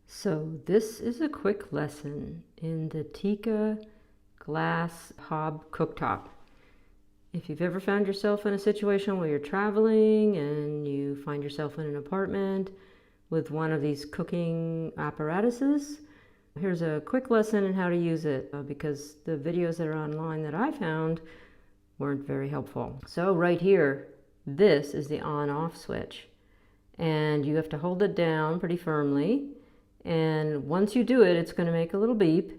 So this is a quick lesson in the Teka glass hob cooktop. If you've ever found yourself in a situation where you're traveling and you find yourself in an apartment with one of these cooking apparatuses, here's a quick lesson in how to use it because the videos that are online that I found weren't very helpful. So right here, this is the on-off switch, and you have to hold it down pretty firmly. And once you do it, it's going to make a little beep,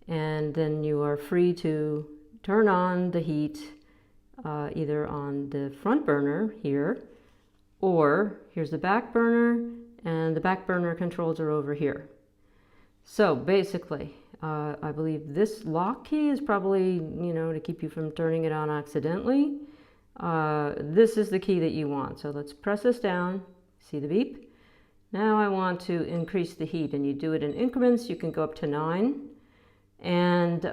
and then you are free to turn on the heat either on the front burner here, or here's the back burner, and the back burner controls are over here. So basically, I believe this lock key is probably, to keep you from turning it on accidentally. This is the key that you want. So let's press this down. See the beep? Now I want to increase the heat, and you do it in increments. You can go up to 9, and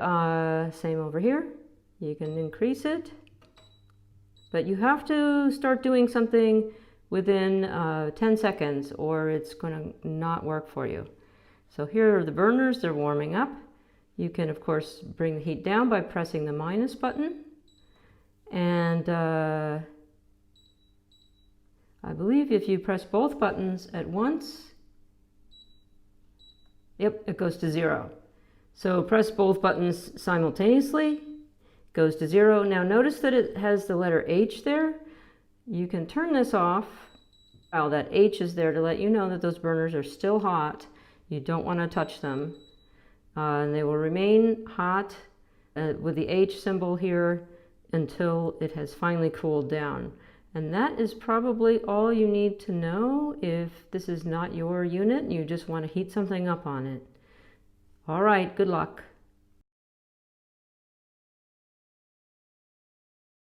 same over here. You can increase it, but you have to start doing something within 10 seconds or it's going to not work for you. So here are the burners, they're warming up. You can of course bring the heat down by pressing the minus button, and I believe if you press both buttons at once, yep, it goes to 0. So press both buttons simultaneously, it goes to 0. Now notice that it has the letter H there. You can turn this off while that H is there to let you know that those burners are still hot. You don't want to touch them. And they will remain hot with the H symbol here until it has finally cooled down. And that is probably all you need to know if this is not your unit and you just want to heat something up on it. All right, good luck.